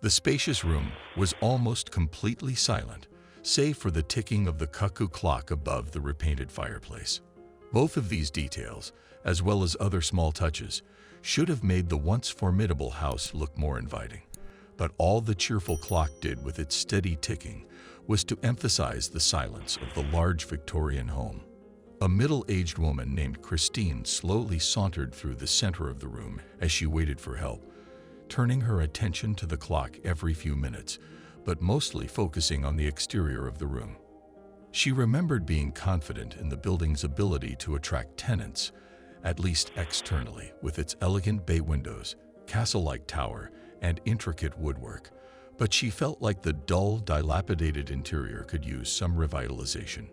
The spacious room was almost completely silent, save for the ticking of the cuckoo clock above the repainted fireplace. Both of these details, as well as other small touches, should have made the once formidable house look more inviting. But all the cheerful clock did with its steady ticking was to emphasize the silence of the large Victorian home. A middle-aged woman named Christine slowly sauntered through the center of the room as she waited for help, turning her attention to the clock every few minutes, but mostly focusing on the exterior of the room. She remembered being confident in the building's ability to attract tenants, at least externally, with its elegant bay windows, castle-like tower, and intricate woodwork, but she felt like the dull, dilapidated interior could use some revitalization.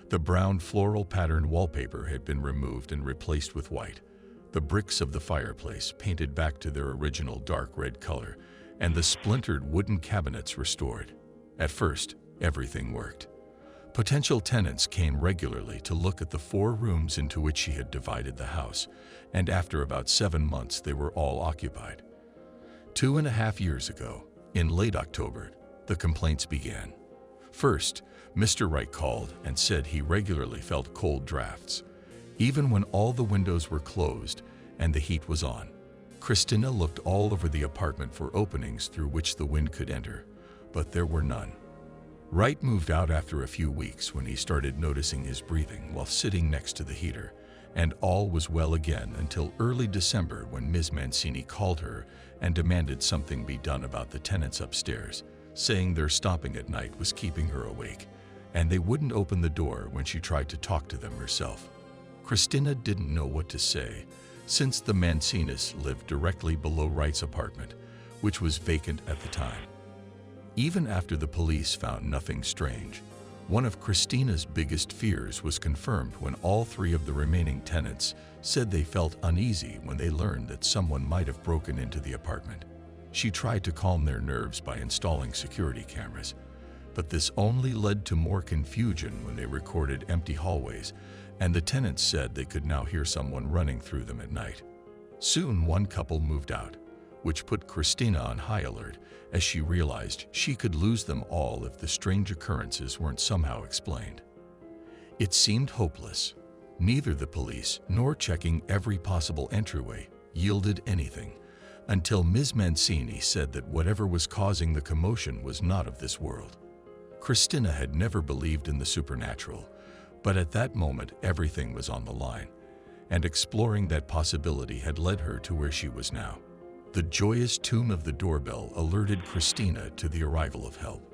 The brown floral patterned wallpaper had been removed and replaced with white, the bricks of the fireplace painted back to their original dark red color, and the splintered wooden cabinets restored. At first, everything worked. Potential tenants came regularly to look at the 4 rooms into which she had divided the house, and after about 7 months they were all occupied. 2.5 years ago, in late October, the complaints began. First, Mr. Wright called and said he regularly felt cold drafts, even when all the windows were closed and the heat was on. Christina looked all over the apartment for openings through which the wind could enter, but there were none. Wright moved out after a few weeks when he started noticing his breathing while sitting next to the heater, and all was well again until early December when Ms. Mancini called her and demanded something be done about the tenants upstairs, saying their stopping at night was keeping her awake, and they wouldn't open the door when she tried to talk to them herself. Christina didn't know what to say, since the Mancinis lived directly below Wright's apartment, which was vacant at the time. Even after the police found nothing strange, one of Christina's biggest fears was confirmed when all 3 of the remaining tenants said they felt uneasy when they learned that someone might have broken into the apartment. She tried to calm their nerves by installing security cameras, but this only led to more confusion when they recorded empty hallways, and the tenants said they could now hear someone running through them at night. Soon one couple moved out, which put Christina on high alert as she realized she could lose them all if the strange occurrences weren't somehow explained. It seemed hopeless. Neither the police nor checking every possible entryway yielded anything, until Ms. Mancini said that whatever was causing the commotion was not of this world. Christina had never believed in the supernatural, but at that moment everything was on the line, and exploring that possibility had led her to where she was now. The joyous tune of the doorbell alerted Christina to the arrival of help.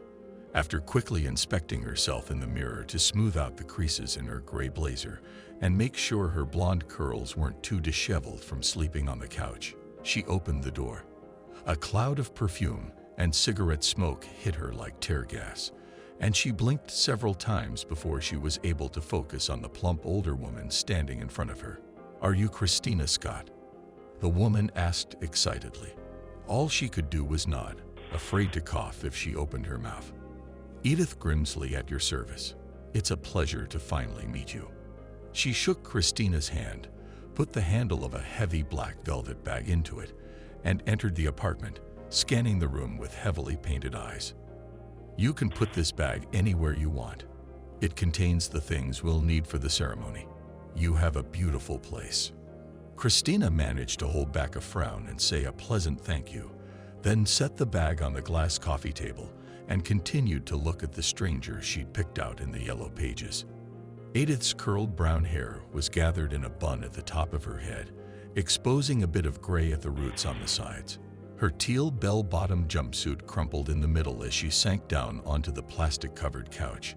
After quickly inspecting herself in the mirror to smooth out the creases in her gray blazer and make sure her blonde curls weren't too disheveled from sleeping on the couch, she opened the door. A cloud of perfume and cigarette smoke hit her like tear gas, and she blinked several times before she was able to focus on the plump older woman standing in front of her. "Are you Christina Scott?" the woman asked excitedly. All she could do was nod, afraid to cough if she opened her mouth. "Edith Grimsley at your service. It's a pleasure to finally meet you." She shook Christina's hand, put the handle of a heavy black velvet bag into it, and entered the apartment, scanning the room with heavily painted eyes. "You can put this bag anywhere you want. It contains the things we'll need for the ceremony. You have a beautiful place." Christina managed to hold back a frown and say a pleasant thank you, then set the bag on the glass coffee table and continued to look at the stranger she'd picked out in the yellow pages. Edith's curled brown hair was gathered in a bun at the top of her head, exposing a bit of gray at the roots on the sides. Her teal bell-bottom jumpsuit crumpled in the middle as she sank down onto the plastic-covered couch,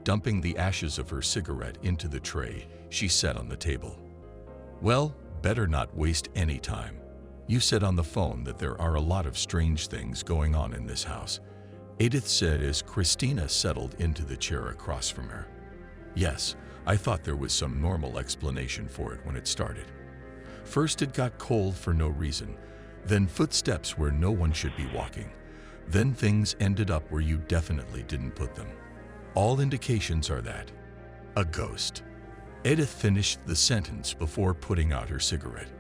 dumping the ashes of her cigarette into the tray she set on the table. "Well, better not waste any time. You said on the phone that there are a lot of strange things going on in this house," Edith said as Christina settled into the chair across from her. "Yes, I thought there was some normal explanation for it when it started. First it got cold for no reason, then footsteps where no one should be walking, then things ended up where you definitely didn't put them. All indications are that. A ghost." Edith finished the sentence before putting out her cigarette.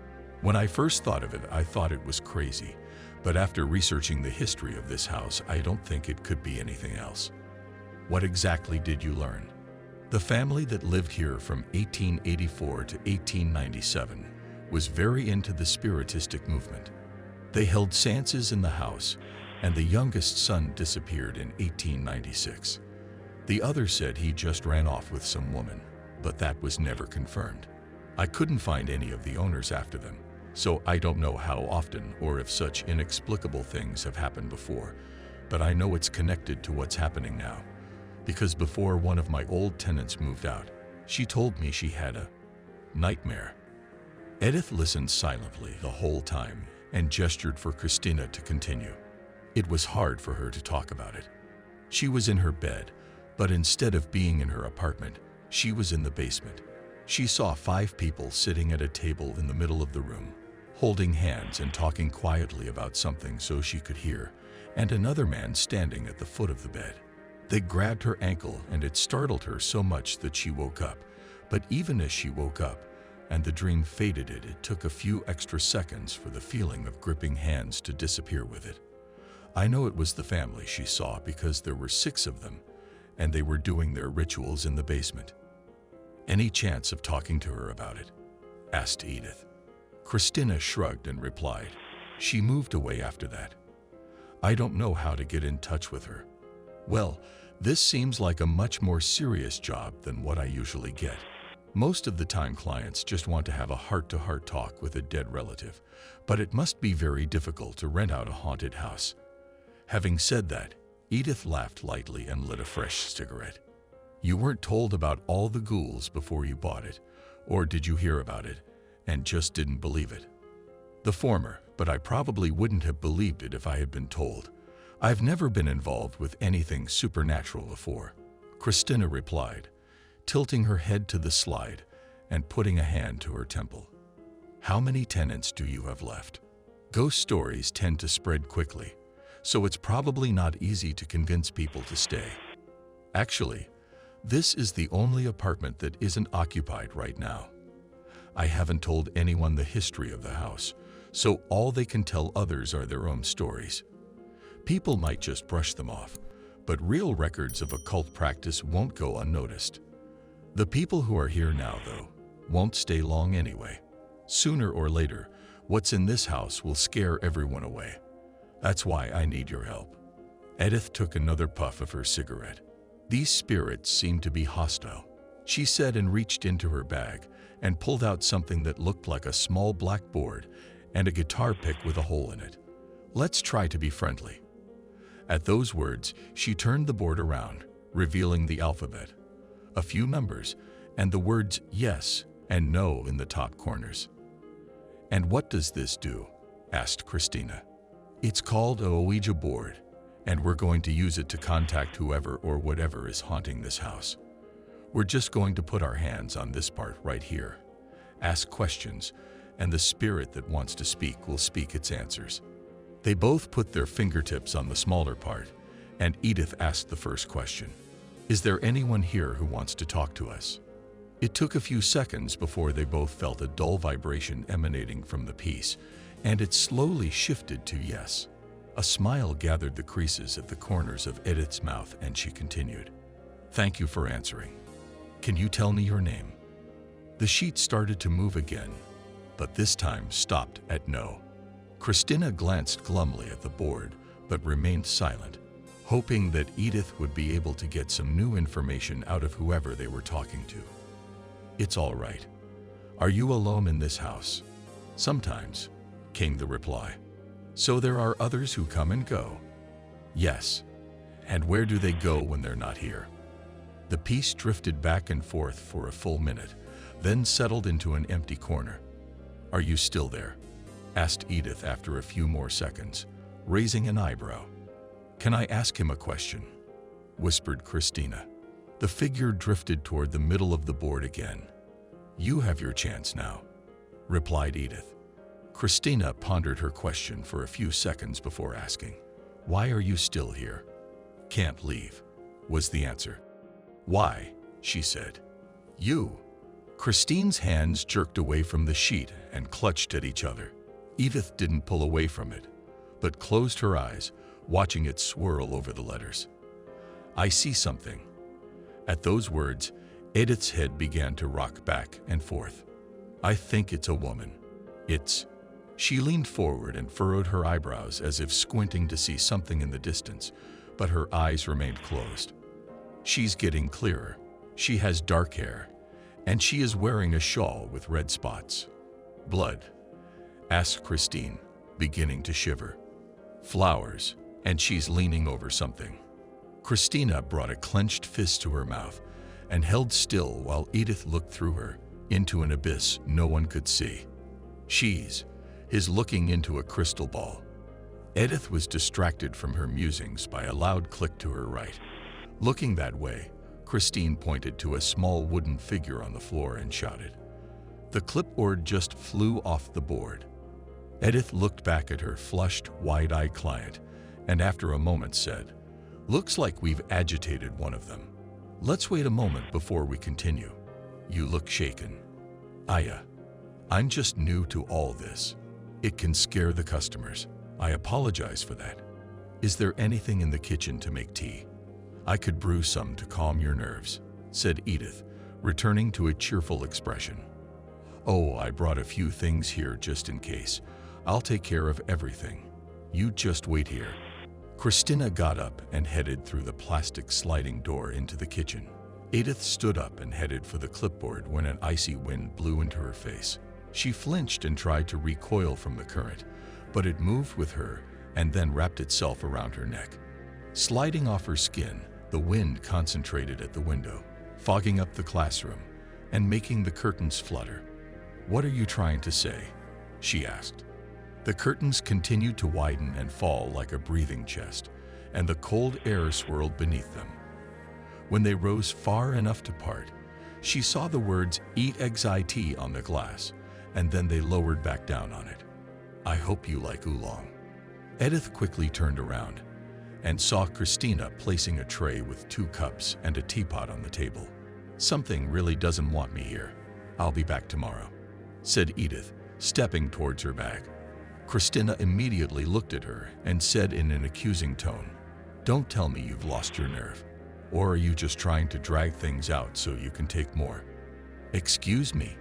"When I first thought of it, I thought it was crazy, But after researching the history of this house, I don't think it could be anything else. What exactly did you learn? The family that lived here from 1884 to 1897 was very into the spiritistic movement. They held seances in the house, and the youngest son disappeared in 1896. The other said he just ran off with some woman, but that was never confirmed. I couldn't find any of the owners after them, so I don't know how often or if such inexplicable things have happened before, but I know it's connected to what's happening now. Because before one of my old tenants moved out, she told me she had a nightmare. Edith listened silently the whole time and gestured for Christina to continue. It was hard for her to talk about it. She was in her bed, but instead of being in her apartment, she was in the basement. She saw 5 people sitting at a table in the middle of the room, holding hands and talking quietly about something so she could hear, and another man standing at the foot of the bed. They grabbed her ankle and it startled her so much that she woke up. But even as she woke up and the dream faded, it took a few extra seconds for the feeling of gripping hands to disappear with it. I know it was the family she saw because there were 6 of them and they were doing their rituals in the basement. Any chance of talking to her about it? Asked Edith. Christina shrugged and replied, she moved away after that. I don't know how to get in touch with her. Well, this seems like a much more serious job than what I usually get. Most of the time clients just want to have a heart-to-heart talk with a dead relative, but it must be very difficult to rent out a haunted house. Having said that, Edith laughed lightly and lit a fresh cigarette. You weren't told about all the ghouls before you bought it, or did you hear about it and just didn't believe it? The former, but I probably wouldn't have believed it if I had been told. I've never been involved with anything supernatural before, Christina replied, tilting her head to the slide and putting a hand to her temple. How many tenants do you have left? Ghost stories tend to spread quickly, so it's probably not easy to convince people to stay. Actually, this is the only apartment that isn't occupied right now. I haven't told anyone the history of the house, so all they can tell others are their own stories. People might just brush them off, but real records of occult practice won't go unnoticed. The people who are here now, though, won't stay long anyway. Sooner or later, what's in this house will scare everyone away. That's why I need your help. Edith took another puff of her cigarette. These spirits seem to be hostile, she said, and reached into her bag and pulled out something that looked like a small black board and a guitar pick with a hole in it. Let's try to be friendly. At those words, she turned the board around, revealing the alphabet, a few numbers, and the words yes and no in the top corners. And what does this do? Asked Christina. It's called a Ouija board, and we're going to use it to contact whoever or whatever is haunting this house. We're just going to put our hands on this part right here, ask questions, and the spirit that wants to speak will speak its answers. They both put their fingertips on the smaller part, and Edith asked the first question. Is there anyone here who wants to talk to us? It took a few seconds before they both felt a dull vibration emanating from the piece, and it slowly shifted to yes. A smile gathered the creases at the corners of Edith's mouth, and she continued. Thank you for answering. Can you tell me your name? The sheet started to move again, but this time stopped at no. Christina glanced glumly at the board, but remained silent, hoping that Edith would be able to get some new information out of whoever they were talking to. It's all right. Are you alone in this house? Sometimes, came the reply. So there are others who come and go? Yes. And where do they go when they're not here? The piece drifted back and forth for a full minute, then settled into an empty corner. Are you still there? Asked Edith after a few more seconds, raising an eyebrow. Can I ask him a question? Whispered Christina. The figure drifted toward the middle of the board again. You have your chance now, replied Edith. Christina pondered her question for a few seconds before asking, Why are you still here? Can't leave, was the answer. Why? She said. You. Christine's hands jerked away from the sheet and clutched at each other. Edith didn't pull away from it, but closed her eyes, watching it swirl over the letters. "I see something." At those words, Edith's head began to rock back and forth. "I think it's a woman. It's..." She leaned forward and furrowed her eyebrows as if squinting to see something in the distance, but her eyes remained closed. "She's getting clearer. She has dark hair, and she is wearing a shawl with red spots." "Blood?" asked Christine, beginning to shiver. "Flowers, and she's leaning over something." Christina brought a clenched fist to her mouth and held still while Edith looked through her into an abyss no one could see. "She's..." is looking into a crystal ball. Edith was distracted from her musings by a loud click to her right. Looking that way, Christine pointed to a small wooden figure on the floor and shouted. The clipboard just flew off the board. Edith looked back at her flushed, wide-eyed client and after a moment said, "Looks like we've agitated one of them. Let's wait a moment before we continue. You look shaken." I'm just new to all this. It can scare the customers. I apologize for that. Is there anything in the kitchen to make tea? I could brew some to calm your nerves," said Edith, returning to a cheerful expression. "Oh, I brought a few things here just in case. I'll take care of everything. You just wait here." Christina got up and headed through the plastic sliding door into the kitchen. Edith stood up and headed for the clipboard when an icy wind blew into her face. She flinched and tried to recoil from the current, but it moved with her and then wrapped itself around her neck. Sliding off her skin, the wind concentrated at the window, fogging up the classroom and making the curtains flutter. "What are you trying to say?" she asked. The curtains continued to widen and fall like a breathing chest, and the cold air swirled beneath them. When they rose far enough to part, she saw the words "Eat eggs IT" on the glass, and then they lowered back down on it. "I hope you like oolong." Edith quickly turned around and saw Christina placing a tray with 2 cups and a teapot on the table. "Something really doesn't want me here. I'll be back tomorrow," said Edith, stepping towards her bag. Christina immediately looked at her and said in an accusing tone, "Don't tell me you've lost your nerve. Or are you just trying to drag things out so you can take more?" "Excuse me.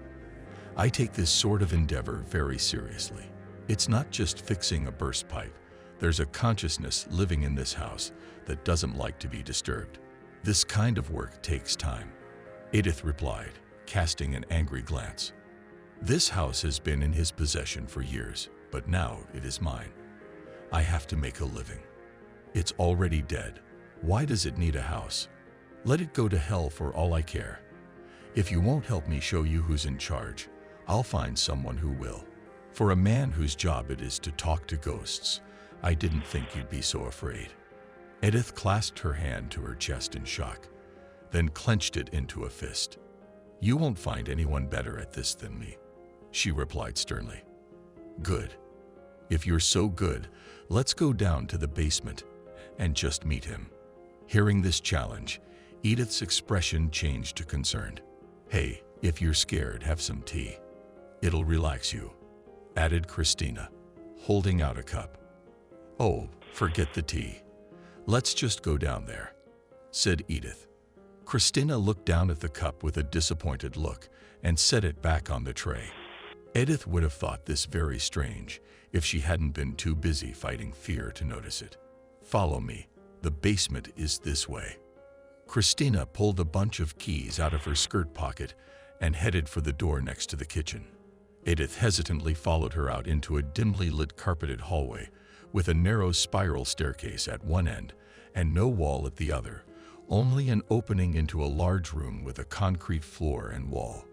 I take this sort of endeavor very seriously. It's not just fixing a burst pipe. There's a consciousness living in this house that doesn't like to be disturbed. This kind of work takes time," Edith replied, casting an angry glance. "This house has been in his possession for years, but now it is mine. I have to make a living. It's already dead. Why does it need a house? Let it go to hell for all I care. If you won't help me show you who's in charge, I'll find someone who will. For a man whose job it is to talk to ghosts, I didn't think you'd be so afraid." Edith clasped her hand to her chest in shock, then clenched it into a fist. "You won't find anyone better at this than me," she replied sternly. "Good. If you're so good, let's go down to the basement and just meet him." Hearing this challenge, Edith's expression changed to concerned. "Hey, if you're scared, have some tea. It'll relax you," added Christina, holding out a cup. "Oh, forget the tea. Let's just go down there," said Edith. Christina looked down at the cup with a disappointed look and set it back on the tray. Edith would have thought this very strange if she hadn't been too busy fighting fear to notice it. "Follow me. The basement is this way." Christina pulled a bunch of keys out of her skirt pocket and headed for the door next to the kitchen. Edith hesitantly followed her out into a dimly lit carpeted hallway with a narrow spiral staircase at one end and no wall at the other, only an opening into a large room with a concrete floor and wall.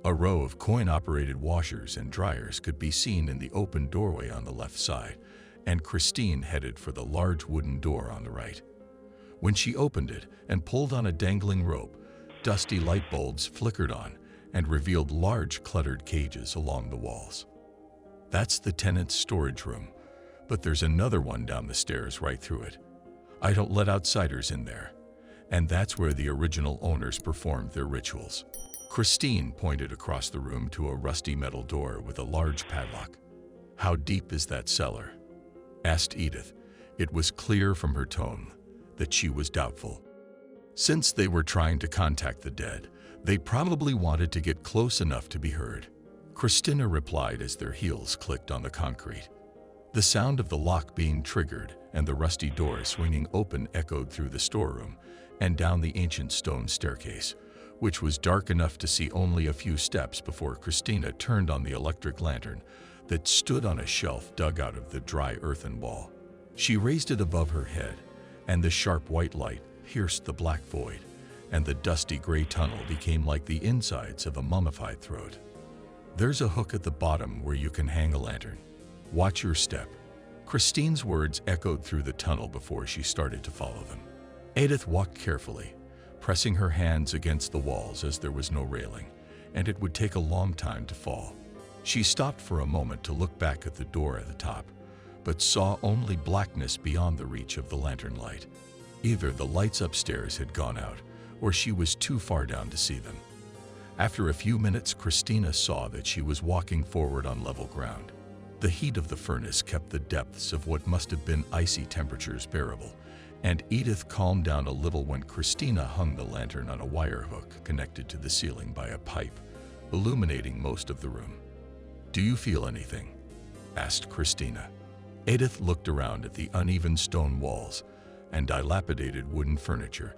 A row of coin-operated washers and dryers could be seen in the open doorway on the left side, and Christine headed for the large wooden door on the right. When she opened it and pulled on a dangling rope, dusty light bulbs flickered on and revealed large cluttered cages along the walls. "That's the tenant's storage room, but there's another one down the stairs right through it. I don't let outsiders in there. And that's where the original owners performed their rituals." Christine pointed across the room to a rusty metal door with a large padlock. "How deep is that cellar?" asked Edith. It was clear from her tone that she was doubtful. Since they were trying to contact the dead, they probably wanted to get close enough to be heard. Christina replied as their heels clicked on the concrete. The sound of the lock being triggered and the rusty door swinging open echoed through the storeroom and down the ancient stone staircase, which was dark enough to see only a few steps before Christina turned on the electric lantern that stood on a shelf dug out of the dry earthen wall. She raised it above her head, and the sharp white light pierced the black void, and the dusty gray tunnel became like the insides of a mummified throat. "There's a hook at the bottom where you can hang a lantern. Watch your step." Christine's words echoed through the tunnel before she started to follow them. Edith walked carefully, pressing her hands against the walls as there was no railing, and it would take a long time to fall. She stopped for a moment to look back at the door at the top, but saw only blackness beyond the reach of the lantern light. Either the lights upstairs had gone out, or she was too far down to see them. After a few minutes, Christina saw that she was walking forward on level ground. The heat of the furnace kept the depths of what must have been icy temperatures bearable, and Edith calmed down a little when Christina hung the lantern on a wire hook connected to the ceiling by a pipe, illuminating most of the room. "Do you feel anything?" asked Christina. Edith looked around at the uneven stone walls and dilapidated wooden furniture,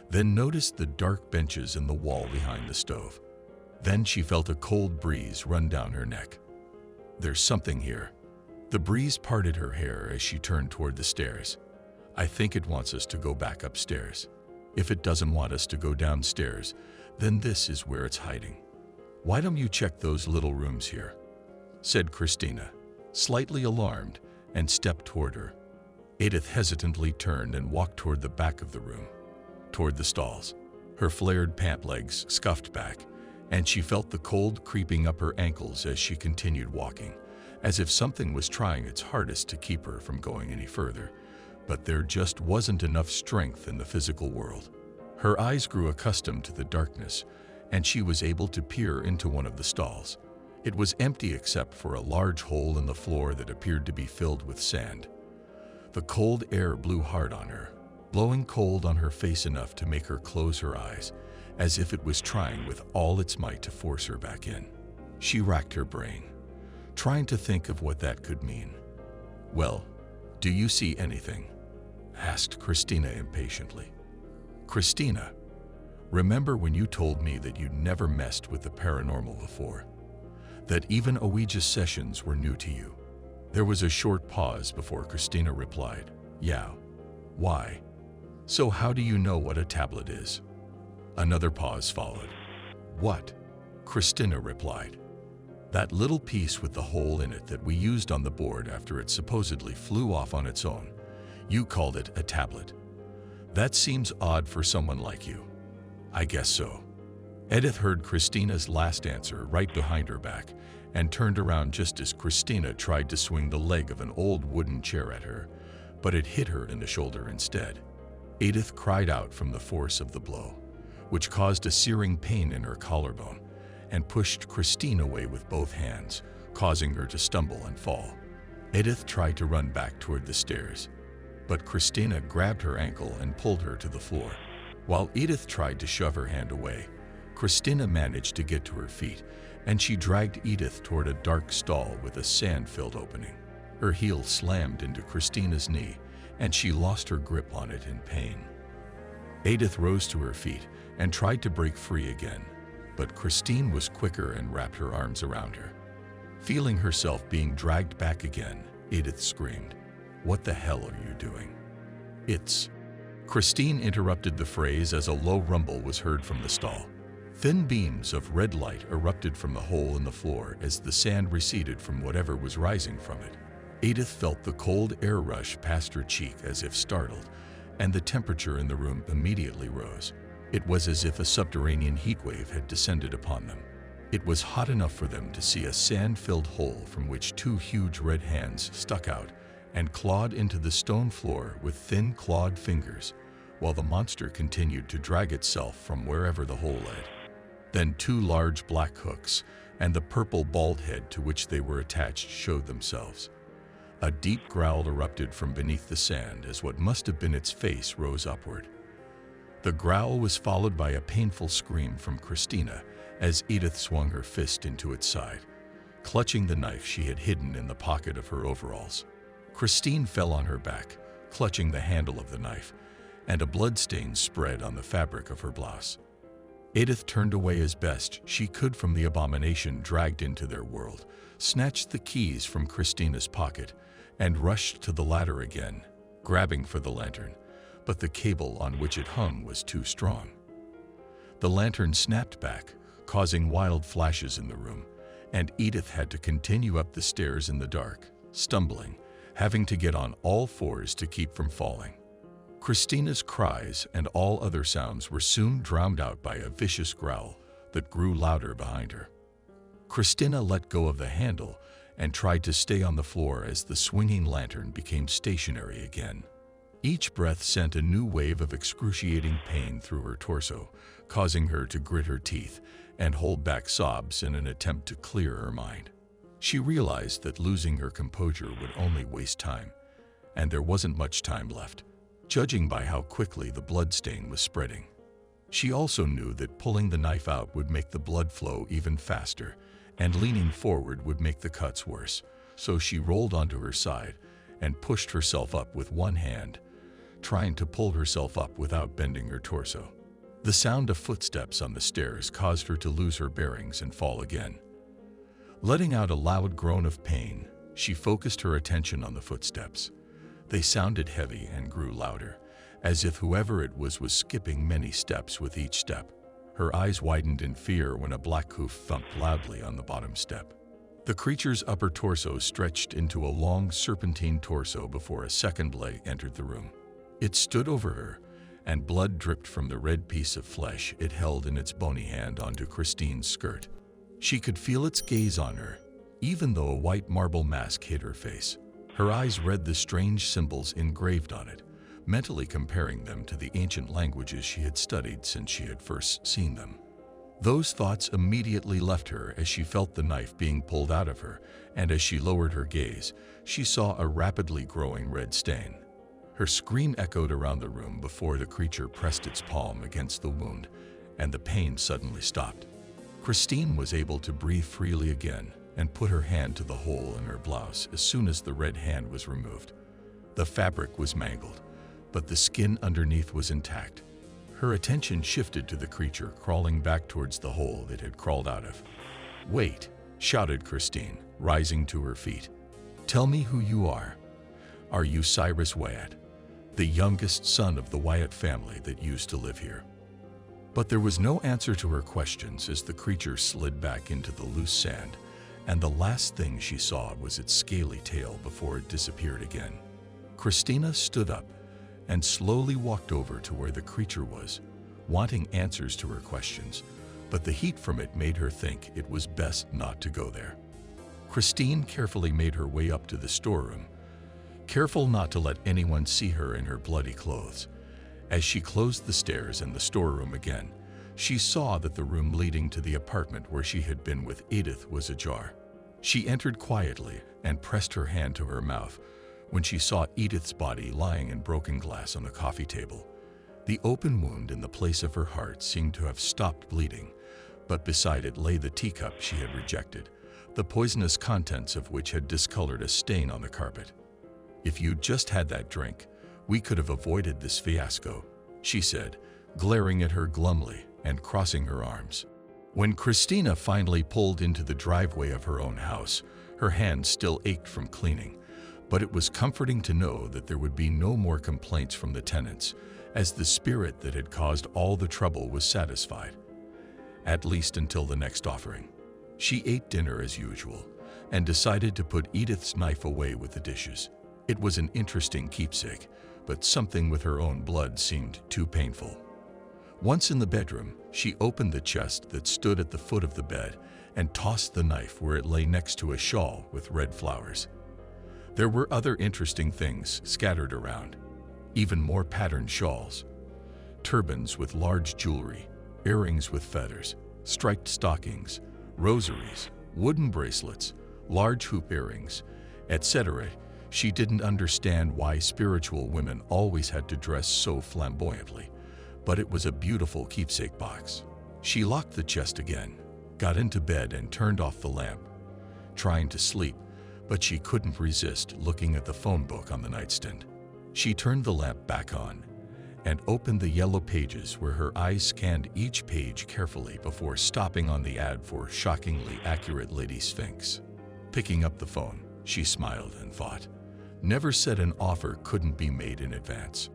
then noticed the dark benches in the wall behind the stove. Then she felt a cold breeze run down her neck. "There's something here." The breeze parted her hair as she turned toward the stairs. "I think it wants us to go back upstairs. If it doesn't want us to go downstairs, then this is where it's hiding. Why don't you check those little rooms here?" said Christina, slightly alarmed, and stepped toward her. Edith hesitantly turned and walked toward the back of the room, toward the stalls. Her flared pant legs scuffed back, and she felt the cold creeping up her ankles as she continued walking, as if something was trying its hardest to keep her from going any further, but there just wasn't enough strength in the physical world. Her eyes grew accustomed to the darkness, and she was able to peer into one of the stalls. It was empty except for a large hole in the floor that appeared to be filled with sand. The cold air blew hard on her, blowing cold on her face enough to make her close her eyes, as if it was trying with all its might to force her back in. She racked her brain, trying to think of what that could mean. "Well, do you see anything?" asked Christina impatiently. "Christina, remember when you told me that you'd never messed with the paranormal before? That even Ouija sessions were new to you?" There was a short pause before Christina replied, "Yeah. Why? So how do you know what a tablet is?" Another pause followed. "What?" Christina replied. "That little piece with the hole in it that we used on the board after it supposedly flew off on its own. You called it a tablet. That seems odd for someone like you." "I guess so." Edith heard Christina's last answer right behind her back and turned around just as Christina tried to swing the leg of an old wooden chair at her, but it hit her in the shoulder instead. Edith cried out from the force of the blow, which caused a searing pain in her collarbone, and pushed Christine away with both hands, causing her to stumble and fall. Edith tried to run back toward the stairs, but Christina grabbed her ankle and pulled her to the floor. While Edith tried to shove her hand away, Christina managed to get to her feet, and she dragged Edith toward a dark stall with a sand-filled opening. Her heel slammed into Christina's knee, and she lost her grip on it in pain. Edith rose to her feet and tried to break free again, but Christine was quicker and wrapped her arms around her. Feeling herself being dragged back again, Edith screamed, "What the hell are you doing?" "It's..." Christine interrupted the phrase as a low rumble was heard from the stall. Thin beams of red light erupted from the hole in the floor as the sand receded from whatever was rising from it. Edith felt the cold air rush past her cheek as if startled, and the temperature in the room immediately rose. It was as if a subterranean heatwave had descended upon them. It was hot enough for them to see a sand-filled hole from which two huge red hands stuck out and clawed into the stone floor with thin clawed fingers, while the monster continued to drag itself from wherever the hole led. Then two large black hooks and the purple bald head to which they were attached showed themselves. A deep growl erupted from beneath the sand as what must have been its face rose upward. The growl was followed by a painful scream from Christina as Edith swung her fist into its side, clutching the knife she had hidden in the pocket of her overalls. Christine fell on her back, clutching the handle of the knife, and a bloodstain spread on the fabric of her blouse. Edith turned away as best she could from the abomination dragged into their world, snatched the keys from Christina's pocket, and rushed to the ladder again, grabbing for the lantern, but the cable on which it hung was too strong. The lantern snapped back, causing wild flashes in the room, and Edith had to continue up the stairs in the dark, stumbling, having to get on all fours to keep from falling. Christina's cries and all other sounds were soon drowned out by a vicious growl that grew louder behind her. Christina let go of the handle and tried to stay on the floor as the swinging lantern became stationary again. Each breath sent a new wave of excruciating pain through her torso, causing her to grit her teeth and hold back sobs in an attempt to clear her mind. She realized that losing her composure would only waste time, and there wasn't much time left, judging by how quickly the blood stain was spreading. She also knew that pulling the knife out would make the blood flow even faster, and leaning forward would make the cuts worse, so she rolled onto her side and pushed herself up with one hand, trying to pull herself up without bending her torso. The sound of footsteps on the stairs caused her to lose her bearings and fall again. Letting out a loud groan of pain, she focused her attention on the footsteps. They sounded heavy and grew louder, as if whoever it was skipping many steps with each step. Her eyes widened in fear when a black hoof thumped loudly on the bottom step. The creature's upper torso stretched into a long serpentine torso before a second leg entered the room. It stood over her, and blood dripped from the red piece of flesh it held in its bony hand onto Christine's skirt. She could feel its gaze on her, even though a white marble mask hid her face. Her eyes read the strange symbols engraved on it, mentally comparing them to the ancient languages she had studied since she had first seen them. Those thoughts immediately left her as she felt the knife being pulled out of her, and as she lowered her gaze, she saw a rapidly growing red stain. Her scream echoed around the room before the creature pressed its palm against the wound, and the pain suddenly stopped. Christine was able to breathe freely again and put her hand to the hole in her blouse as soon as the red hand was removed. The fabric was mangled, but the skin underneath was intact. Her attention shifted to the creature crawling back towards the hole it had crawled out of. "Wait," shouted Christine, rising to her feet. "Tell me who you are. Are you Cyrus Wyatt, the youngest son of the Wyatt family that used to live here?" But there was no answer to her questions as the creature slid back into the loose sand, and the last thing she saw was its scaly tail before it disappeared again. Christina stood up and slowly walked over to where the creature was, wanting answers to her questions, but the heat from it made her think it was best not to go there. Christine carefully made her way up to the storeroom, careful not to let anyone see her in her bloody clothes. As she closed the stairs and the storeroom again, she saw that the room leading to the apartment where she had been with Edith was ajar. She entered quietly and pressed her hand to her mouth when she saw Edith's body lying in broken glass on the coffee table. The open wound in the place of her heart seemed to have stopped bleeding, but beside it lay the teacup she had rejected, the poisonous contents of which had discolored a stain on the carpet. "If you'd just had that drink, we could have avoided this fiasco," she said, glaring at her glumly and crossing her arms. When Christina finally pulled into the driveway of her own house, her hands still ached from cleaning, but it was comforting to know that there would be no more complaints from the tenants, as the spirit that had caused all the trouble was satisfied, at least until the next offering. She ate dinner as usual and decided to put Edith's knife away with the dishes. It was an interesting keepsake, but something with her own blood seemed too painful. Once in the bedroom, she opened the chest that stood at the foot of the bed and tossed the knife where it lay next to a shawl with red flowers. There were other interesting things scattered around, even more patterned shawls, turbans with large jewelry, earrings with feathers, striped stockings, rosaries, wooden bracelets, large hoop earrings, etc. She didn't understand why spiritual women always had to dress so flamboyantly, but it was a beautiful keepsake box. She locked the chest again, got into bed and turned off the lamp, trying to sleep, but she couldn't resist looking at the phone book on the nightstand. She turned the lamp back on and opened the yellow pages where her eyes scanned each page carefully before stopping on the ad for shockingly accurate Lady Sphinx. Picking up the phone, she smiled and thought, never said an offer couldn't be made in advance.